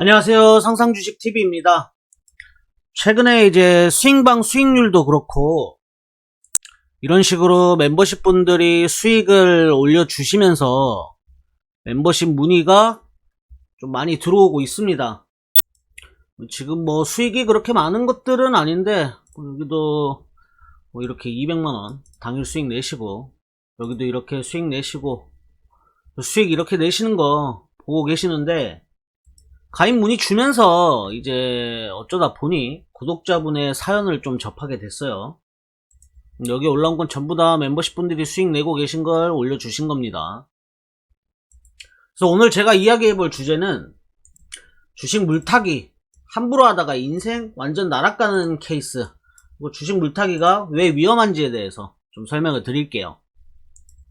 안녕하세요. 상상주식TV입니다. 최근에 이제 스윙방 수익률도 그렇고 이런 식으로 멤버십 분들이 수익을 올려주시면서 멤버십 문의가 좀 많이 들어오고 있습니다. 지금 뭐 수익이 그렇게 많은 것들은 아닌데 여기도 뭐 이렇게 200만원 당일 수익 내시고 여기도 이렇게 수익 내시고 수익 이렇게 내시는 거 보고 계시는데 가입 문의 주면서 이제 어쩌다 보니 구독자분의 사연을 좀 접하게 됐어요. 여기 올라온 건 전부 다 멤버십 분들이 수익 내고 계신 걸 올려주신 겁니다. 그래서 오늘 제가 이야기해 볼 주제는 주식 물타기 함부로 하다가 인생 완전 날아가는 케이스, 주식 물타기가 왜 위험한지에 대해서 좀 설명을 드릴게요.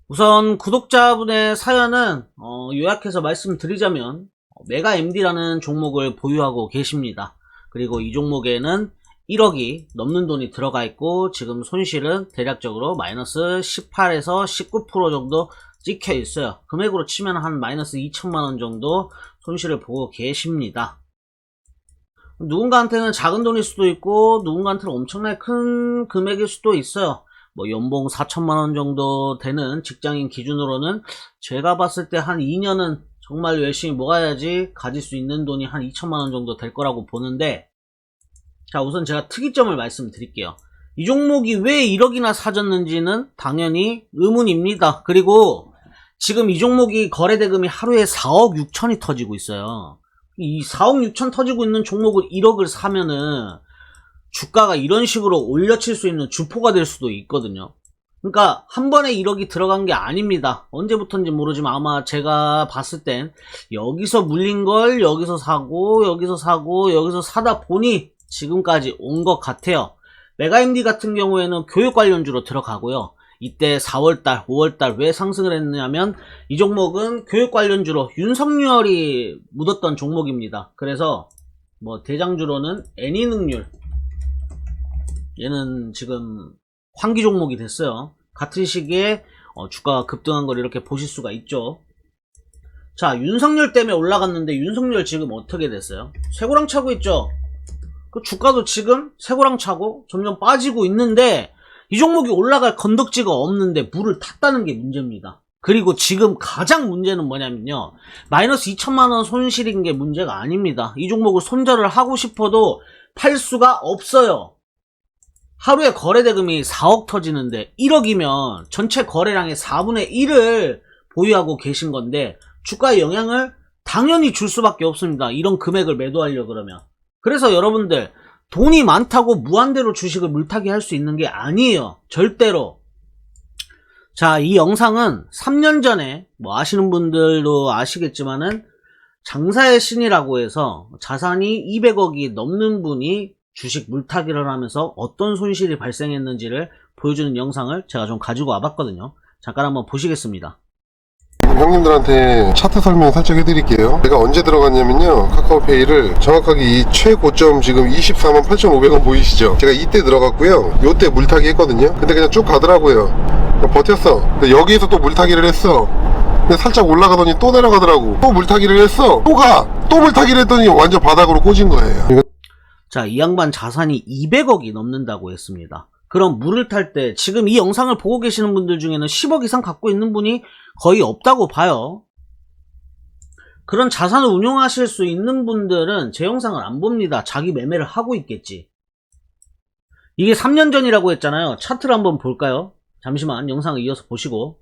우선 구독자분의 사연은 요약해서 말씀드리자면 메가MD라는 종목을 보유하고 계십니다. 그리고 이 종목에는 1억이 넘는 돈이 들어가 있고 지금 손실은 대략적으로 마이너스 18에서 19% 정도 찍혀 있어요. 금액으로 치면 한 마이너스 2천만원 정도 손실을 보고 계십니다. 누군가한테는 작은 돈일 수도 있고 누군가한테는 엄청나게 큰 금액일 수도 있어요. 뭐 연봉 4천만원 정도 되는 직장인 기준으로는 제가 봤을 때 한 2년은 정말 열심히 모아야지 가질 수 있는 돈이 한 2천만원 정도 될 거라고 보는데, 자, 우선 제가 특이점을 말씀드릴게요. 이 종목이 왜 1억이나 사졌는지는 당연히 의문입니다. 그리고 지금 이 종목이 거래대금이 하루에 4억 6천이 터지고 있어요. 이 4억 6천 터지고 있는 종목을 1억을 사면은 주가가 이런 식으로 올려칠 수 있는 주포가 될 수도 있거든요. 그러니까 한 번에 1억이 들어간 게 아닙니다. 언제부터인지 모르지만 아마 제가 봤을 땐 여기서 물린 걸 여기서 사고 여기서 사고 여기서 사다 보니 지금까지 온 것 같아요. 메가MD 같은 경우에는 교육 관련주로 들어가고요. 이때 4월달 5월달 왜 상승을 했냐면 이 종목은 교육 관련주로 윤석열이 묻었던 종목입니다. 그래서 뭐 대장주로는 애니능률, 얘는 지금 환기 종목이 됐어요. 같은 시기에 주가가 급등한 걸 이렇게 보실 수가 있죠. 자, 윤석열 때문에 올라갔는데 윤석열 지금 어떻게 됐어요? 쇠고랑 차고 있죠. 그 주가도 지금 쇠고랑 차고 점점 빠지고 있는데 이 종목이 올라갈 건덕지가 없는데 물을 탔다는 게 문제입니다. 그리고 지금 가장 문제는 뭐냐면요, 마이너스 2천만원 손실인 게 문제가 아닙니다. 이 종목을 손절을 하고 싶어도 팔 수가 없어요. 하루에 거래대금이 4억 터지는데 1억이면 전체 거래량의 4분의 1을 보유하고 계신 건데 주가에 영향을 당연히 줄 수밖에 없습니다. 이런 금액을 매도하려고 그러면. 그래서 여러분들 돈이 많다고 무한대로 주식을 물타기 할 수 있는 게 아니에요. 절대로. 자, 이 영상은 3년 전에 뭐 아시는 분들도 아시겠지만은 장사의 신이라고 해서 자산이 200억이 넘는 분이 주식 물타기를 하면서 어떤 손실이 발생했는지를 보여주는 영상을 제가 좀 가지고 와봤거든요. 잠깐 한번 보시겠습니다. 형님들한테 차트 설명 살짝 해드릴게요. 제가 언제 들어갔냐면요, 카카오페이를 정확하게 이 최고점 지금 24만 8,500원 보이시죠? 제가 이때 들어갔고요, 요때 물타기 했거든요. 근데 그냥 쭉 가더라고요. 버텼어. 근데 여기에서 또 물타기를 했어. 근데 살짝 올라가더니 또 내려가더라고. 또 물타기를 했어. 또 물타기를 했더니 완전 바닥으로 꽂은 거예요. 자, 이 양반 자산이 200억이 넘는다고 했습니다. 그럼 물을 탈 때 지금 이 영상을 보고 계시는 분들 중에는 10억 이상 갖고 있는 분이 거의 없다고 봐요. 그런 자산을 운용하실 수 있는 분들은 제 영상을 안 봅니다. 자기 매매를 하고 있겠지. 이게 3년 전이라고 했잖아요. 차트를 한번 볼까요? 잠시만 영상을 이어서 보시고.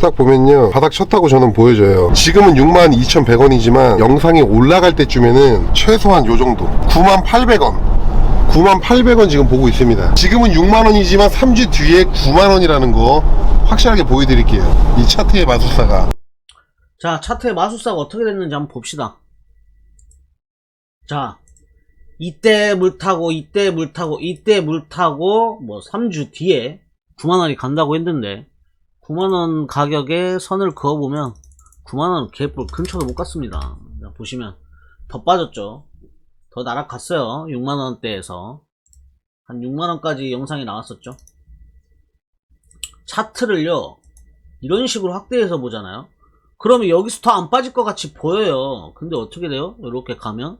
딱 보면요, 바닥 쳤다고 저는 보여져요. 지금은 62,100원이지만 영상이 올라갈 때쯤에는 최소한 요정도 98,000원 98,000원 지금 보고 있습니다. 지금은 6만원이지만 3주 뒤에 9만원이라는 거 확실하게 보여드릴게요. 이 차트의 마술사가. 자, 차트의 마술사가 어떻게 됐는지 한번 봅시다. 자, 이때 물타고 이때 물타고 이때 물타고 뭐 3주 뒤에 9만원이 간다고 했는데 9만원 가격에 선을 그어보면 9만원 개뿔 근처도 못 갔습니다. 보시면 더 빠졌죠. 더 날아갔어요. 6만원대에서 한 6만원까지 영상이 나왔었죠. 차트를요 이런 식으로 확대해서 보잖아요. 그러면 여기서 더 안 빠질 것 같이 보여요. 근데 어떻게 돼요? 이렇게 가면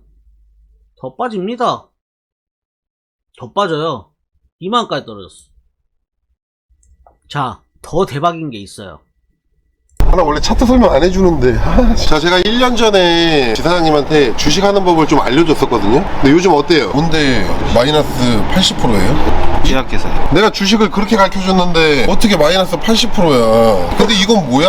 더 빠집니다. 더 빠져요. 2만원까지 떨어졌어. 자, 더 대박인 게 있어요. 나 원래 차트 설명 안 해주는데. 자, 제가 1년 전에 지사장님한테 주식하는 법을 좀 알려줬었거든요. 근데 요즘 어때요? 뭔데 마이너스 80%예요? 제약회사요. 내가 주식을 그렇게 가르쳐줬는데 어떻게 마이너스 80%야? 근데 이건 뭐야?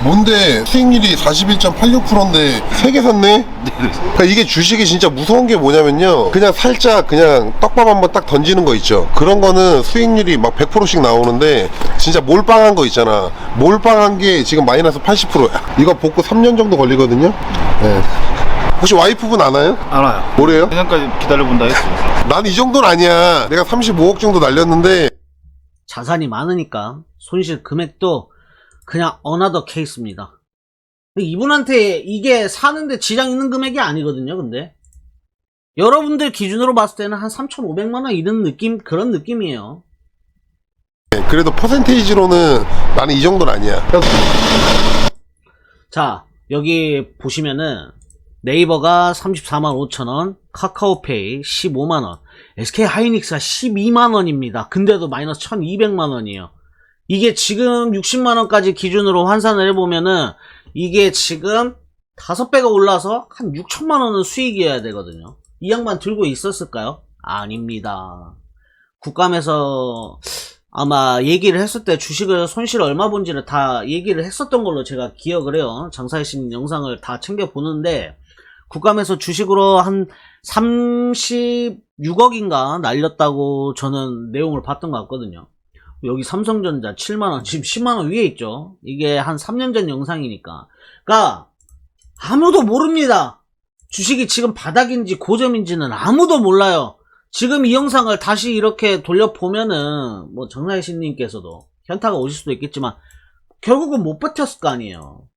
뭔데 수익률이 41.86%인데 3개 샀네? 그러니까 이게 주식이 진짜 무서운 게 뭐냐면요, 그냥 살짝 그냥 떡밥 한번 딱 던지는 거 있죠. 그런 거는 수익률이 막 100%씩 나오는데 진짜 몰빵한 거 있잖아. 몰빵한 게 지금 마이너스 80%야. 이거 복구 3년 정도 걸리거든요. 네. 혹시 와이프분 아나요? 알아요. 뭐래요? 내년까지 기다려본다 했어요. 난 이 정도는 아니야. 내가 35억 정도 날렸는데. 자산이 많으니까 손실 금액도 그냥 어나더 케이스입니다. 이분한테 이게 사는데 지장 있는 금액이 아니거든요. 근데 여러분들 기준으로 봤을 때는 한 3,500만원 이런 느낌, 그런 느낌이에요. 그래도 퍼센테이지로는 나는 이 정도는 아니야. 자, 여기 보시면은 네이버가 34만 5천원, 카카오페이 15만원, SK하이닉스가 12만원입니다. 근데도 마이너스 1200만원이에요. 이게 지금 60만원까지 기준으로 환산을 해보면은 이게 지금 5배가 올라서 한 6천만원은 수익이어야 되거든요. 이 양반 들고 있었을까요? 아닙니다. 국감에서 아마 얘기를 했을 때 주식을 손실 얼마 본지를 다 얘기를 했었던 걸로 제가 기억을 해요. 장사의 신 영상을 다 챙겨보는데 국감에서 주식으로 한 36억인가 날렸다고 저는 내용을 봤던 것 같거든요. 여기 삼성전자 7만원, 지금 10만원 위에 있죠. 이게 한 3년 전 영상이니까. 그러니까 아무도 모릅니다. 주식이 지금 바닥인지 고점인지는 아무도 몰라요. 지금 이 영상을 다시 이렇게 돌려보면은 뭐 장사의 신님께서도 현타가 오실 수도 있겠지만 결국은 못 버텼을 거 아니에요.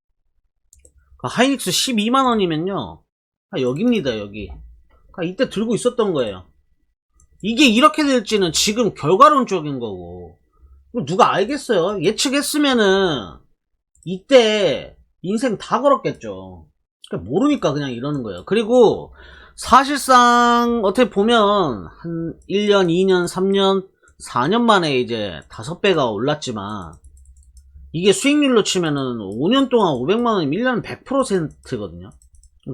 하이닉스 12만원이면요 여기입니다. 여기 이때 들고 있었던 거예요. 이게 이렇게 될지는 지금 결과론적인 거고 누가 알겠어요. 예측했으면은 이때 인생 다 걸었겠죠. 그러니까 모르니까 그냥 이러는 거예요. 그리고 사실상 어떻게 보면 한 1년, 2년, 3년, 4년 만에 이제 5배가 올랐지만 이게 수익률로 치면은 5년 동안 500만원이면 1년은 100%거든요.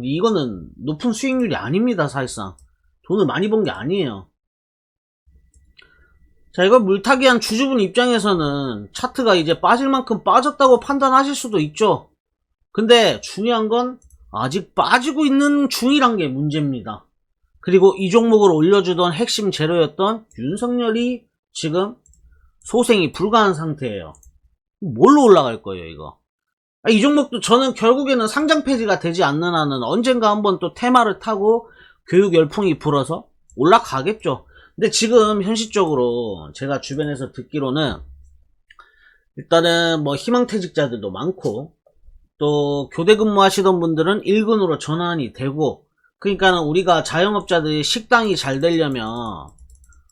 이거는 높은 수익률이 아닙니다. 사실상 돈을 많이 번 게 아니에요. 자, 이거 물타기한 주주분 입장에서는 차트가 이제 빠질 만큼 빠졌다고 판단하실 수도 있죠. 근데 중요한 건 아직 빠지고 있는 중이란 게 문제입니다. 그리고 이 종목을 올려주던 핵심 재료였던 윤석열이 지금 소생이 불가한 상태예요. 뭘로 올라갈 거예요 이거? 이 종목도 저는 결국에는 상장 폐지가 되지 않는 한은 언젠가 한번 또 테마를 타고 교육 열풍이 불어서 올라가겠죠. 근데 지금 현실적으로 제가 주변에서 듣기로는 일단은 뭐 희망퇴직자들도 많고 또 교대 근무하시던 분들은 1군으로 전환이 되고, 그러니까는 우리가 자영업자들이 식당이 잘 되려면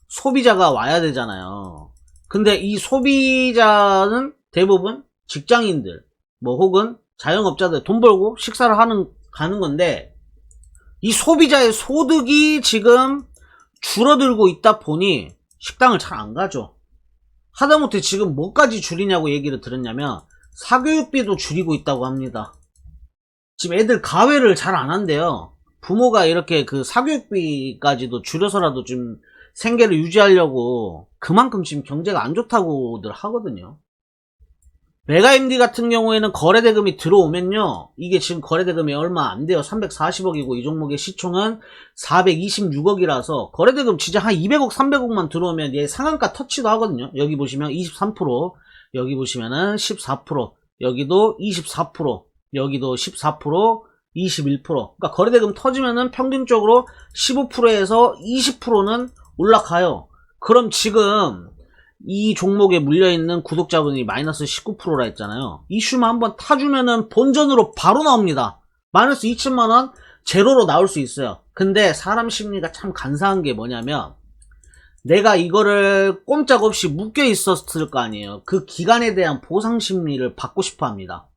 소비자가 와야 되잖아요. 근데 이 소비자는 대부분 직장인들 뭐 혹은 자영업자들 돈 벌고 식사를 가는 건데 이 소비자의 소득이 지금 줄어들고 있다 보니 식당을 잘 안 가죠. 하다못해 지금 뭐까지 줄이냐고 얘기를 들었냐면 사교육비도 줄이고 있다고 합니다. 지금 애들 가외를 잘 안 한대요. 부모가 이렇게 그 사교육비까지도 줄여서라도 좀 생계를 유지하려고 그만큼 지금 경제가 안 좋다고들 하거든요. 메가MD 같은 경우에는 거래대금이 들어오면요, 이게 지금 거래대금이 얼마 안 돼요. 340억이고 이 종목의 시총은 426억이라서 거래대금 진짜 한 200억 300억만 들어오면 얘 상한가 터치도 하거든요. 여기 보시면 23%, 여기 보시면은 14%, 여기도 24%, 여기도 14%, 21%. 그러니까 거래대금 터지면은 평균적으로 15%에서 20%는 올라가요. 그럼 지금 이 종목에 물려있는 구독자분이 마이너스 19%라 했잖아요. 이슈만 한번 타주면은 본전으로 바로 나옵니다. 마이너스 2천만원 제로로 나올 수 있어요. 근데 사람 심리가 참 간사한 게 뭐냐면 내가 이거를 꼼짝없이 묶여 있었을 거 아니에요. 그 기간에 대한 보상 심리를 받고 싶어 합니다.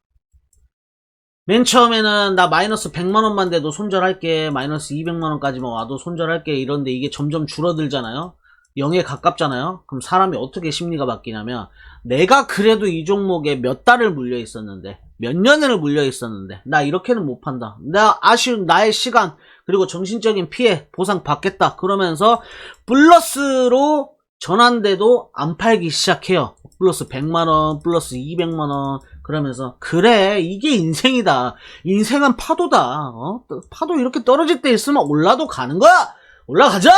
맨 처음에는 나 마이너스 100만원만 돼도 손절할게, 마이너스 200만원까지만 와도 손절할게 이런데 이게 점점 줄어들잖아요. 0에 가깝잖아요. 그럼 사람이 어떻게 심리가 바뀌냐면, 내가 그래도 이 종목에 몇 달을 물려 있었는데, 몇 년을 물려 있었는데 나 이렇게는 못 판다, 나 아쉬운 나의 시간 그리고 정신적인 피해 보상 받겠다 그러면서 플러스로 전환돼도 안 팔기 시작해요. 플러스 100만원 플러스 200만원 그러면서, 그래 이게 인생이다, 인생은 파도다, 파도 이렇게 떨어질 때 있으면 올라도 가는 거야, 올라가자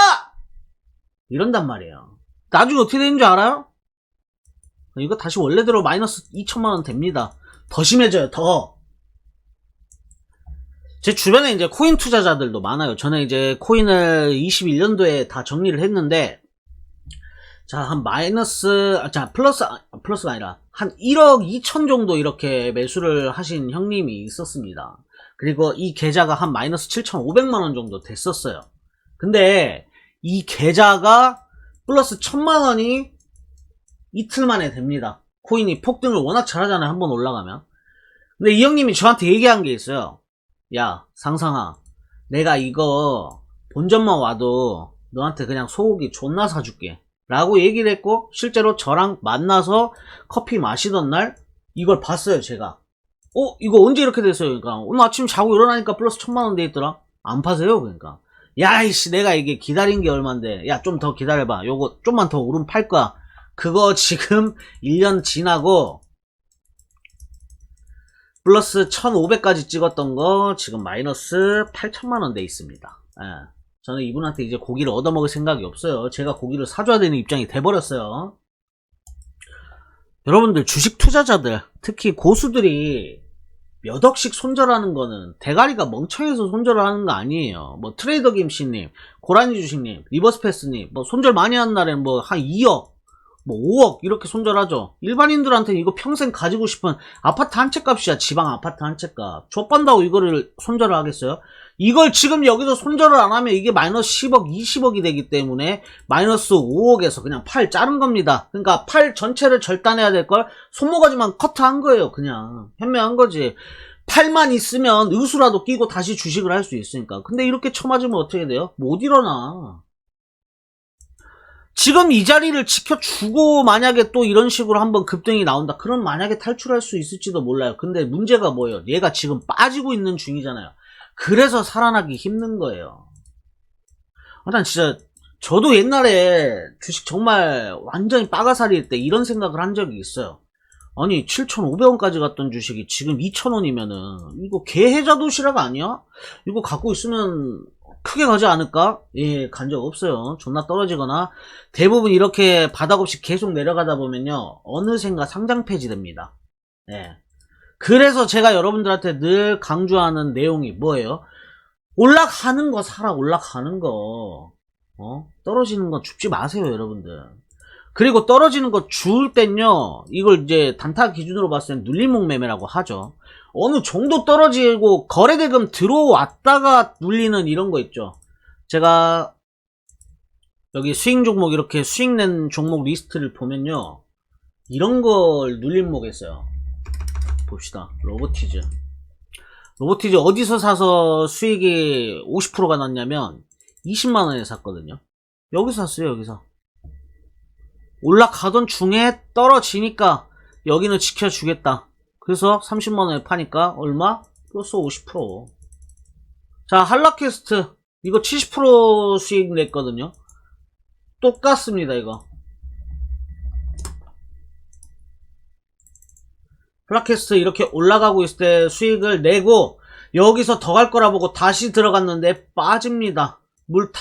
이런단 말이에요. 나중에 어떻게 되는 줄 알아요? 이거 다시 원래대로 마이너스 2천만원 됩니다. 더 심해져요, 더. 제 주변에 이제 코인 투자자들도 많아요. 저는 이제 코인을 21년도에 다 정리를 했는데, 자, 한 플러스가 아니라, 한 1억 2천 정도 이렇게 매수를 하신 형님이 있었습니다. 그리고 이 계좌가 한 마이너스 7,500만원 정도 됐었어요. 근데, 이 계좌가 플러스 1,000만원이 이틀 만에 됩니다. 코인이 폭등을 워낙 잘하잖아요, 한번 올라가면. 근데 이 형님이 저한테 얘기한 게 있어요. 야, 상상아, 내가 이거 본전만 와도 너한테 그냥 소고기 존나 사줄게 라고 얘기를 했고, 실제로 저랑 만나서 커피 마시던 날 이걸 봤어요, 제가. 이거 언제 이렇게 됐어요? 그러니까 오늘 아침 자고 일어나니까 플러스 1,000만원 돼 있더라. 안 파세요? 그러니까, 야이씨, 내가 이게 기다린 게 얼만데, 야 좀 더 기다려봐, 요거 좀만 더 오르면 팔 거야. 그거 지금 1년 지나고 플러스 1,500까지 찍었던 거 지금 마이너스 8천만원 돼 있습니다. 예. 저는 이분한테 이제 고기를 얻어먹을 생각이 없어요. 제가 고기를 사줘야 되는 입장이 돼버렸어요. 여러분들, 주식 투자자들, 특히 고수들이 몇 억씩 손절하는 거는 대가리가 멍청해서 손절을 하는 거 아니에요. 뭐 트레이더 김씨님, 고라니 주식님, 리버스패스님, 뭐 손절 많이 한 날에는 뭐 한 2억, 뭐 5억 이렇게 손절하죠. 일반인들한테는 이거 평생 가지고 싶은 아파트 한 채 값이야. 지방 아파트 한 채 값. 좆반다고 이거를 손절을 하겠어요? 이걸 지금 여기서 손절을 안 하면 이게 마이너스 10억, 20억이 되기 때문에 마이너스 5억에서 그냥 팔 자른 겁니다. 그러니까 팔 전체를 절단해야 될 걸 손모가지만 커트한 거예요. 그냥 현명한 거지. 팔만 있으면 의수라도 끼고 다시 주식을 할 수 있으니까. 근데 이렇게 쳐맞으면 어떻게 돼요? 못 일어나. 지금 이 자리를 지켜주고 만약에 또 이런 식으로 한번 급등이 나온다, 그럼 만약에 탈출할 수 있을지도 몰라요. 근데 문제가 뭐예요? 얘가 지금 빠지고 있는 중이잖아요. 그래서 살아나기 힘든 거예요. 난 진짜, 저도 옛날에 주식 정말 완전히 빠가살이일 때 이런 생각을 한 적이 있어요. 아니 7,500원까지 갔던 주식이 지금 2,000원이면은 이거 개해자 도시락 아니야? 이거 갖고 있으면 크게 가지 않을까? 예, 간 적 없어요. 존나 떨어지거나 대부분 이렇게 바닥 없이 계속 내려가다 보면요, 어느샌가 상장 폐지됩니다. 예. 그래서 제가 여러분들한테 늘 강조하는 내용이 뭐예요? 올라가는 거 사라, 올라가는 거. 떨어지는 거 줍지 마세요, 여러분들. 그리고 떨어지는 거 줄 땐요, 이걸 이제 단타 기준으로 봤을 땐 눌림목 매매라고 하죠. 어느 정도 떨어지고 거래대금 들어왔다가 눌리는 이런 거 있죠. 제가 여기 수익 종목, 이렇게 수익 낸 종목 리스트를 보면요, 이런 걸 눌림목 했어요. 봅시다. 로보티즈 어디서 사서 수익이 50%가 났냐면 20만원에 샀거든요. 여기서 샀어요. 여기서 올라가던 중에 떨어지니까 여기는 지켜주겠다. 그래서 30만원에 파니까 얼마? 플러스 50%. 자, 한라캐스트 이거 70% 수익 냈거든요. 똑같습니다. 이거 한라캐스트 이렇게 올라가고 있을 때 수익을 내고 여기서 더 갈 거라 보고 다시 들어갔는데 빠집니다. 물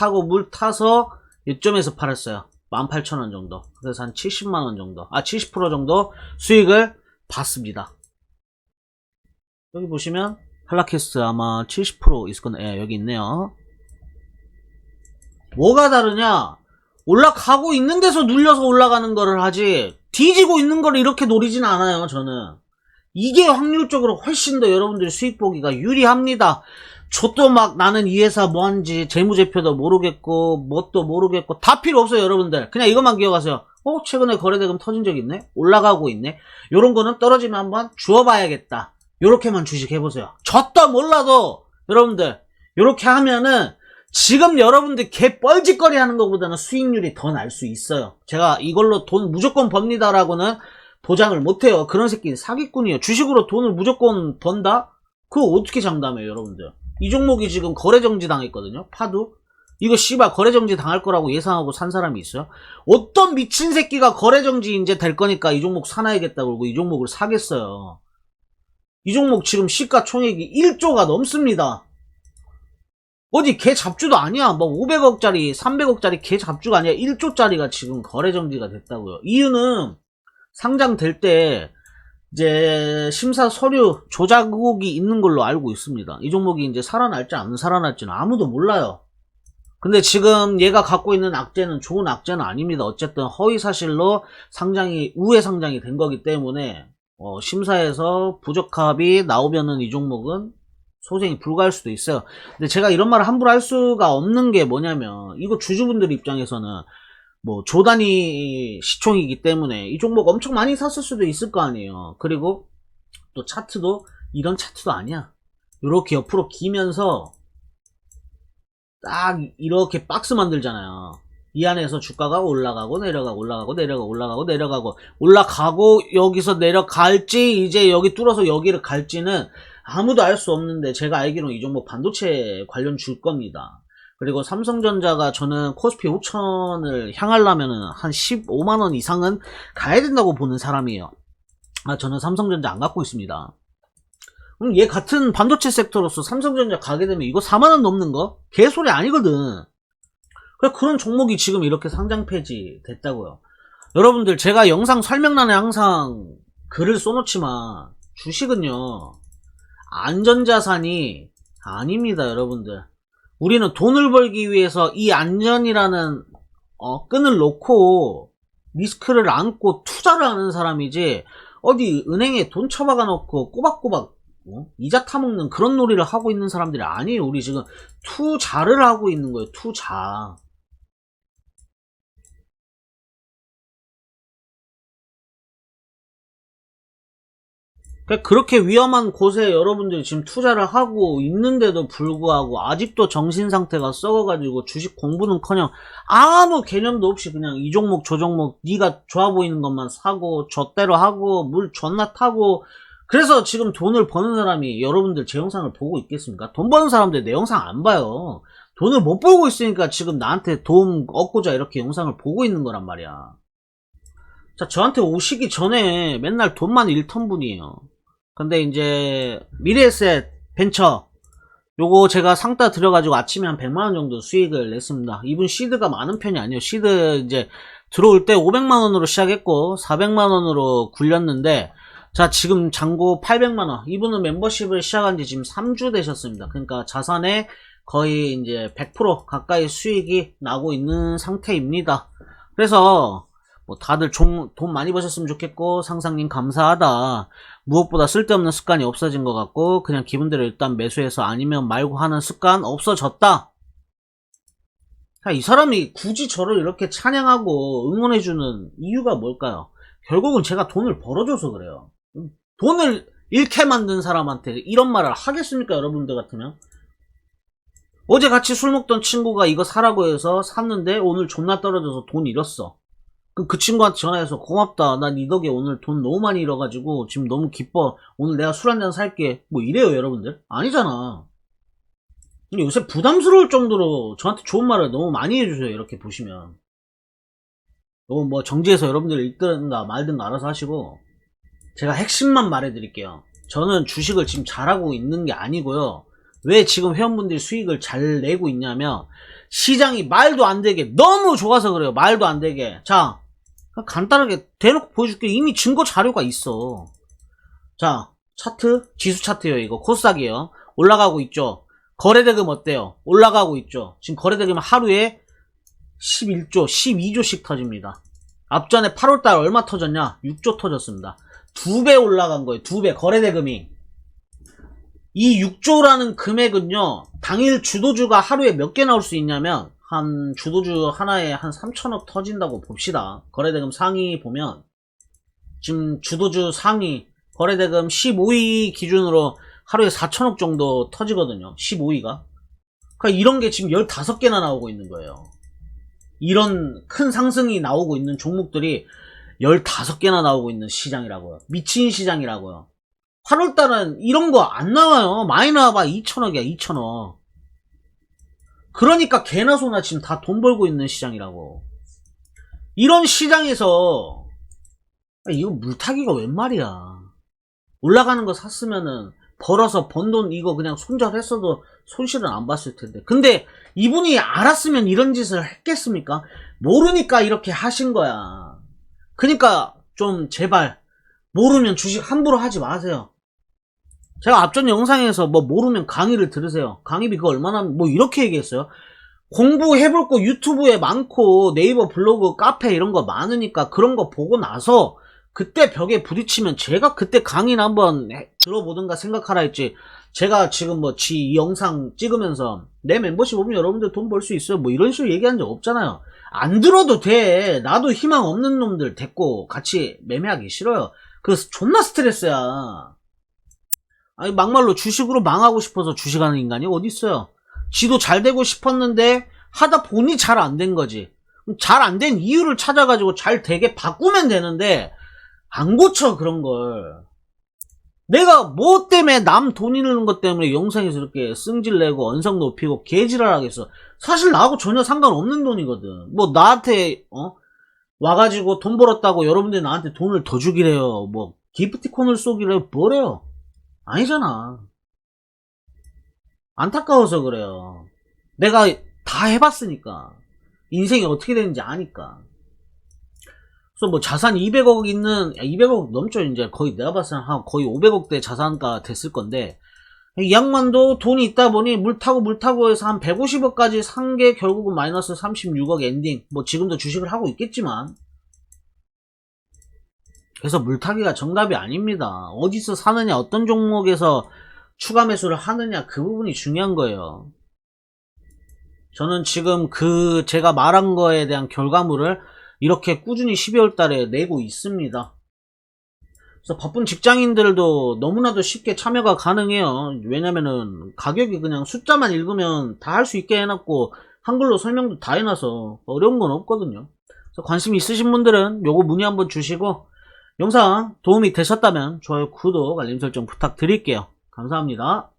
타서 이점에서 팔았어요. 18,000원 정도. 그래서 한 70만원 정도, 70% 정도 수익을 봤습니다. 여기 보시면 한라캐스트 아마 70% 있을 건데, 예, 여기 있네요. 뭐가 다르냐? 올라가고 있는 데서 눌려서 올라가는 거를 하지, 뒤지고 있는 거를 이렇게 노리진 않아요. 저는 이게 확률적으로 훨씬 더 여러분들이 수익 보기가 유리합니다. 저도 막 나는 이 회사 뭐 하는지 재무제표도 모르겠고 뭣도 모르겠고 다 필요 없어요. 여러분들 그냥 이것만 기억하세요. 최근에 거래대금 터진 적 있네, 올라가고 있네, 요런 거는 떨어지면 한번 주워봐야겠다. 요렇게만 주식 해보세요. 졌다 몰라도 여러분들 요렇게 하면은 지금 여러분들 개 뻘짓거리 하는 것보다는 수익률이 더 날 수 있어요. 제가 이걸로 돈 무조건 법니다라고는 보장을 못해요. 그런 새끼는 사기꾼이에요. 주식으로 돈을 무조건 번다? 그거 어떻게 장담해요 여러분들. 이 종목이 지금 거래정지 당했거든요. 파도. 이거 씨발 거래정지 당할 거라고 예상하고 산 사람이 있어요? 어떤 미친 새끼가 거래정지 이제 될 거니까 이 종목 사놔야겠다 그러고 이 종목을 사겠어요. 이 종목 지금 시가총액이 1조가 넘습니다. 어디 개 잡주도 아니야. 뭐 500억짜리 300억짜리 개 잡주가 아니야. 1조짜리가 지금 거래정지가 됐다고요. 이유는 상장될 때 이제 심사 서류 조작 의혹이 있는 걸로 알고 있습니다. 이 종목이 이제 살아날지 안 살아날지는 아무도 몰라요. 근데 지금 얘가 갖고 있는 악재는 좋은 악재는 아닙니다. 어쨌든 허위사실로 상장이 우회 상장이 된 거기 때문에 심사에서 부적합이 나오면은 이 종목은 소생이 불가할 수도 있어요. 근데 제가 이런 말을 함부로 할 수가 없는 게 뭐냐면 이거 주주분들 입장에서는 뭐 조단위 시총이기 때문에 이 종목 엄청 많이 샀을 수도 있을 거 아니에요. 그리고 또 차트도 이런 차트도 아니야. 이렇게 옆으로 기면서 딱 이렇게 박스 만들잖아요. 이 안에서 주가가 올라가고 내려가고 올라가고 내려가고 올라가고 내려가고 올라가고 여기서 내려갈지 이제 여기 뚫어서 여기를 갈지는 아무도 알 수 없는데 제가 알기로는 이 종목 반도체 관련 줄 겁니다. 그리고 삼성전자가 저는 코스피 5천을 향하려면은 한 15만원 이상은 가야 된다고 보는 사람이에요. 저는 삼성전자 안 갖고 있습니다. 그럼 얘 같은 반도체 섹터로서 삼성전자 가게 되면 이거 4만원 넘는 거? 개소리 아니거든. 그런 종목이 지금 이렇게 상장 폐지 됐다고요. 여러분들 제가 영상 설명란에 항상 글을 써놓지만 주식은요 안전자산이 아닙니다 여러분들. 우리는 돈을 벌기 위해서 이 안전이라는 끈을 놓고 리스크를 안고 투자를 하는 사람이지 어디 은행에 돈 처박아 놓고 꼬박꼬박 이자 타먹는 그런 놀이를 하고 있는 사람들이 아니에요. 우리 지금 투자를 하고 있는 거예요. 투자. 그렇게 위험한 곳에 여러분들이 지금 투자를 하고 있는데도 불구하고 아직도 정신상태가 썩어가지고 주식 공부는커녕 아무 개념도 없이 그냥 이 종목 저 종목 네가 좋아 보이는 것만 사고 젖대로 하고 물 존나 타고 그래서 지금 돈을 버는 사람이 여러분들 제 영상을 보고 있겠습니까? 돈 버는 사람들 내 영상 안 봐요. 돈을 못 벌고 있으니까 지금 나한테 도움 얻고자 이렇게 영상을 보고 있는 거란 말이야. 자, 저한테 오시기 전에 맨날 돈만 잃던 분이에요. 근데 이제 미래에셋 벤처 요거 제가 상따 들여가지고 아침에 한 100만원 정도 수익을 냈습니다. 이분 시드가 많은 편이 아니에요. 시드 이제 들어올 때 500만원으로 시작했고 400만원으로 굴렸는데 자 지금 잔고 800만원. 이분은 멤버십을 시작한 지 지금 3주 되셨습니다. 그러니까 자산의 거의 이제 100% 가까이 수익이 나고 있는 상태입니다. 그래서 뭐 다들 돈 많이 버셨으면 좋겠고 상상님 감사하다. 무엇보다 쓸데없는 습관이 없어진 것 같고 그냥 기분대로 일단 매수해서 아니면 말고 하는 습관 없어졌다. 이 사람이 굳이 저를 이렇게 찬양하고 응원해주는 이유가 뭘까요? 결국은 제가 돈을 벌어줘서 그래요. 돈을 잃게 만든 사람한테 이런 말을 하겠습니까 여러분들 같으면? 어제 같이 술 먹던 친구가 이거 사라고 해서 샀는데 오늘 존나 떨어져서 돈 잃었어. 그 친구한테 전화해서 고맙다. 난 이 덕에 오늘 돈 너무 많이 잃어가지고 지금 너무 기뻐. 오늘 내가 술 한잔 살게. 뭐 이래요 여러분들? 아니잖아. 근데 요새 부담스러울 정도로 저한테 좋은 말을 너무 많이 해주세요. 이렇게 보시면. 너무 뭐 정지해서 여러분들 읽든가 말든가 알아서 하시고 제가 핵심만 말해드릴게요. 저는 주식을 지금 잘하고 있는 게 아니고요. 왜 지금 회원분들이 수익을 잘 내고 있냐면 시장이 말도 안 되게 너무 좋아서 그래요. 말도 안 되게. 자 간단하게 대놓고 보여줄게. 이미 증거 자료가 있어. 자 차트 지수 차트요. 이거 코스닥이에요. 올라가고 있죠. 거래대금 어때요? 올라가고 있죠. 지금 거래대금 하루에 11조 12조씩 터집니다. 앞전에 8월달 얼마 터졌냐? 6조 터졌습니다. 2배 올라간 거예요. 2배 거래대금이. 이 6조라는 금액은요 당일 주도주가 하루에 몇 개 나올 수 있냐면 한 주도주 하나에 한 3천억 터진다고 봅시다. 거래대금 상위 보면 지금 주도주 상위 거래대금 15위 기준으로 하루에 4천억 정도 터지거든요. 15위가. 그러니까 이런 게 지금 15개나 나오고 있는 거예요. 이런 큰 상승이 나오고 있는 종목들이 15개나 나오고 있는 시장이라고요. 미친 시장이라고요. 8월달은 이런 거 안 나와요. 많이 나와봐 2천억이야 2천억. 그러니까 개나 소나 지금 다 돈 벌고 있는 시장이라고. 이런 시장에서 이거 물타기가 웬 말이야. 올라가는 거 샀으면은 벌어서 번 돈 이거 그냥 손절했어도 손실은 안 봤을 텐데. 근데 이분이 알았으면 이런 짓을 했겠습니까? 모르니까 이렇게 하신 거야. 그러니까 좀 제발 모르면 주식 함부로 하지 마세요. 제가 앞전 영상에서 뭐 모르면 강의를 들으세요. 강의비 그거 얼마나 뭐 이렇게 얘기했어요. 공부해볼 거 유튜브에 많고 네이버 블로그 카페 이런 거 많으니까 그런 거 보고 나서 그때 벽에 부딪히면 제가 그때 강의나 한번 들어보든가 생각하라 했지. 제가 지금 뭐 이 영상 찍으면서 내 멤버십 오면 여러분들 돈 벌 수 있어요 뭐 이런 식으로 얘기한 적 없잖아요. 안 들어도 돼. 나도 희망 없는 놈들 데리고 같이 매매하기 싫어요. 그래서 존나 스트레스야. 아니 막말로 주식으로 망하고 싶어서 주식하는 인간이 어디 있어요. 지도 잘 되고 싶었는데 하다 보니 잘 안 된 거지. 잘 안 된 이유를 찾아가지고 잘 되게 바꾸면 되는데 안 고쳐 그런 걸. 내가 뭐 때문에 남 돈 잃는 것 때문에 영상에서 이렇게 승질내고 언성 높이고 개지랄하겠어. 사실 나하고 전혀 상관없는 돈이거든. 뭐 나한테 와가지고 돈 벌었다고 여러분들이 나한테 돈을 더 주기래요. 뭐 기프티콘을 쏘기래요. 뭐래요. 아니잖아. 안타까워서 그래요. 내가 다 해봤으니까. 인생이 어떻게 되는지 아니까. 그래서 뭐 자산 200억 있는, 200억 넘죠. 이제 거의 내가 봤을 때 한 거의 500억대 자산가 됐을 건데, 이 양반도 돈이 있다 보니 물 타고 해서 한 150억까지 산 게 결국은 마이너스 36억 엔딩. 뭐 지금도 주식을 하고 있겠지만. 그래서 물타기가 정답이 아닙니다. 어디서 사느냐, 어떤 종목에서 추가 매수를 하느냐, 그 부분이 중요한 거예요. 저는 지금 제가 말한 거에 대한 결과물을 이렇게 꾸준히 12월 달에 내고 있습니다. 그래서 바쁜 직장인들도 너무나도 쉽게 참여가 가능해요. 왜냐면은 가격이 그냥 숫자만 읽으면 다 할 수 있게 해놨고 한글로 설명도 다 해놔서 어려운 건 없거든요. 그래서 관심 있으신 분들은 요거 문의 한번 주시고 영상 도움이 되셨다면 좋아요, 구독, 알림 설정 부탁드릴게요. 감사합니다.